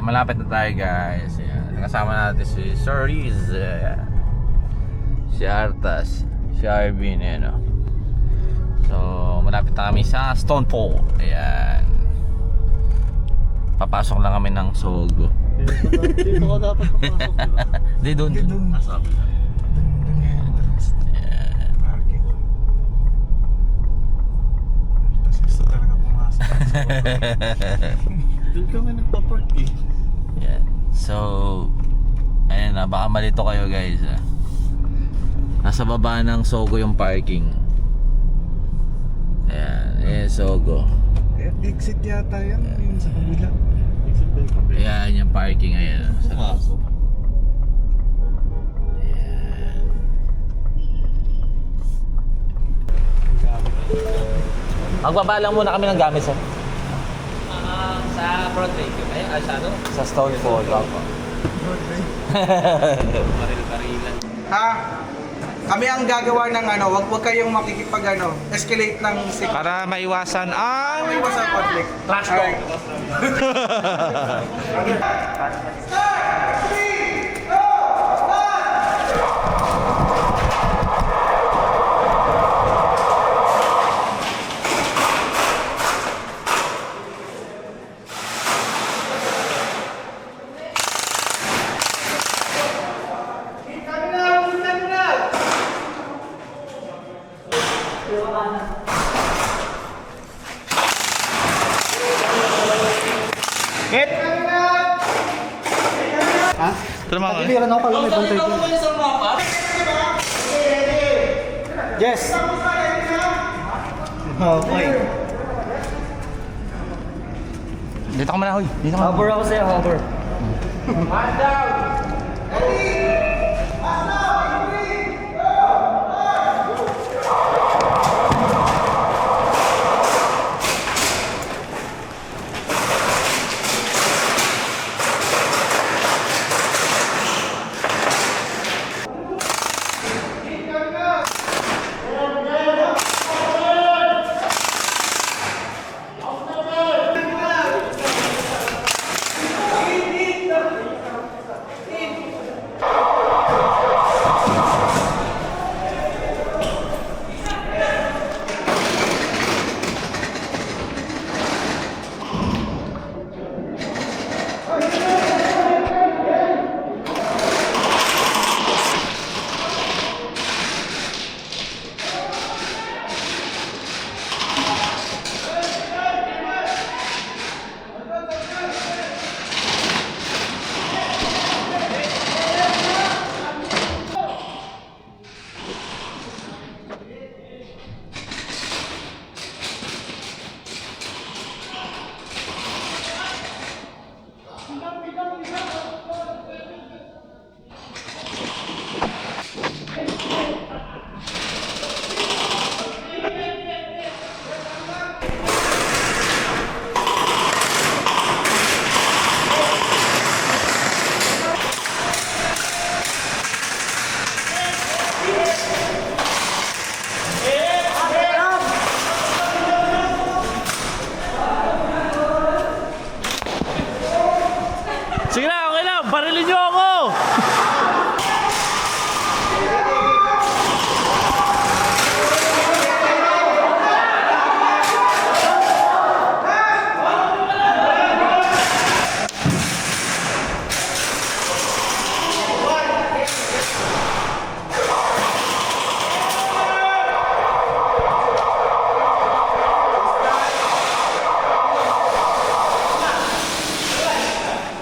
malapit na tayo guys. Ayan. Kasama natin si Sir Riz, si Artas, si Arvin. Ayan, oh. So malapit na kami sa Stonefall. Ayan. Papasok lang kami ng Sogo. Dito ka dapat papasok. Di doon. Sabi na. Ayan. Parking. Tapos gusto talaga pumasok. Doon kami nagpa-park eh. Ayan. So ayan na, baka malito kayo guys. Nasa baba ng Sogo yung parking. Ayan, ayan Sogo. Exit yata yan, yung sa kabila. Exit ba yung kabila? Ayan yung parking, ayan. Pumasok. Ayan. Magbabalang muna kami ng gamit sir. Sa Broadway. Ay, sa ano? Sa Stonefall. Baril-barilan. Ha? Kami ang gagawa ng ano, wag kayong makikipag ano, escalate ng Para maiwasan ang may sa conflict. trash talk. Hit! Ha? Tama ka. Kiliran ako pala may bantay dun. Yes! Okay. Dito ka muna, hoy. Dito ka. Hover ako sa'yo, hover. Sige na, okay lang. Barilin niyo ako.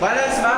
Balance ba?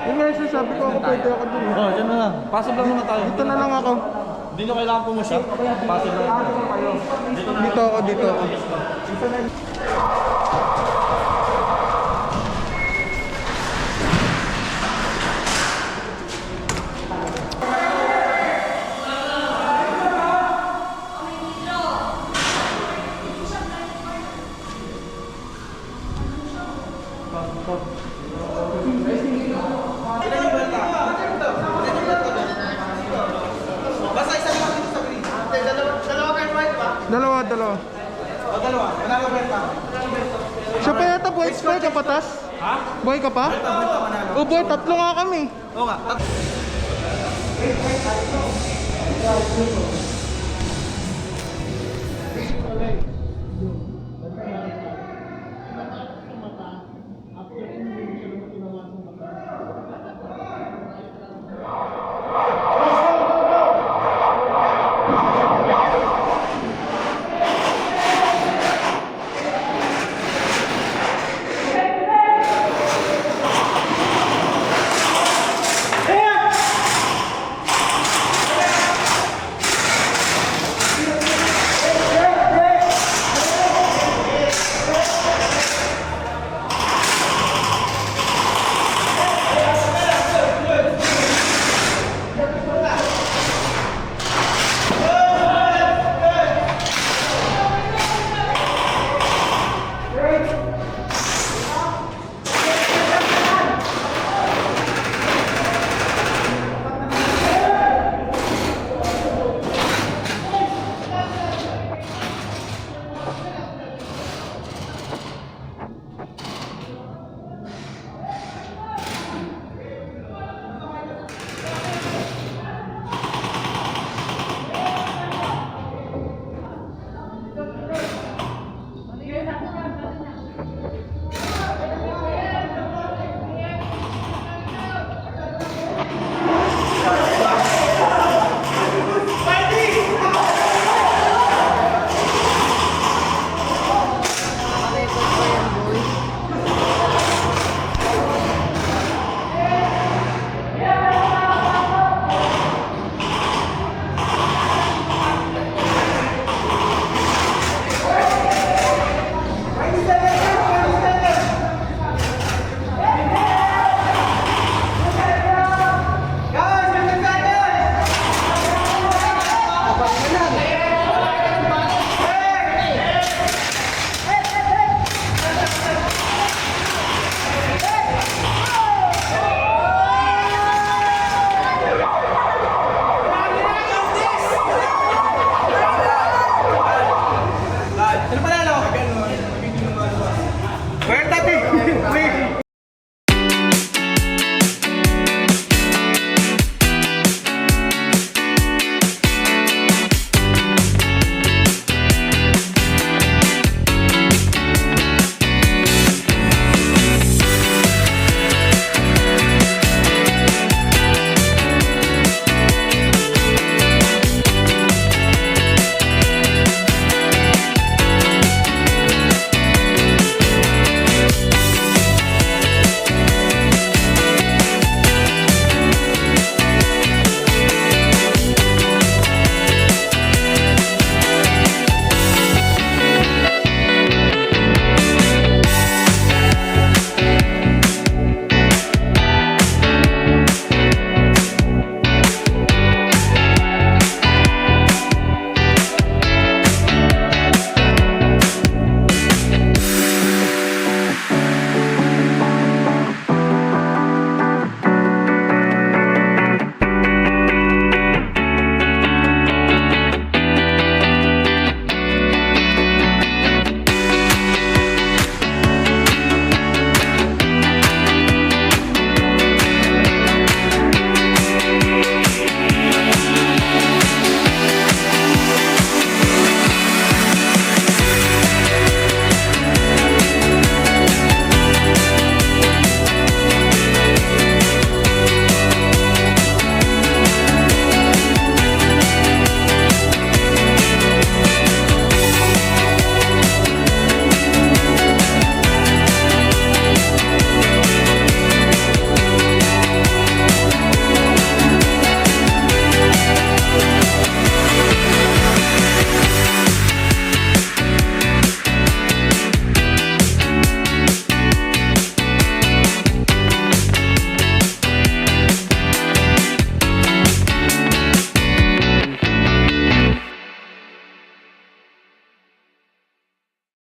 Yung nga sabi ko ako pwede ako dun. Oh, dyan na lang. Pasok lang muna tayo. Dito na lang ako. Hindi nyo kailangan pumusya. Pasok lang. Dito ako, dito ako. Basta isa lang dito sa green. Dalawa kayo right ba? Dalawa. O dalawa. Manalo benta. Siya pa yata, boy ka patas? Ha? Boy ka pa? Benta manalo. Oh boy, tatlo nga kami. Oo nga. Sino panalo? Berta,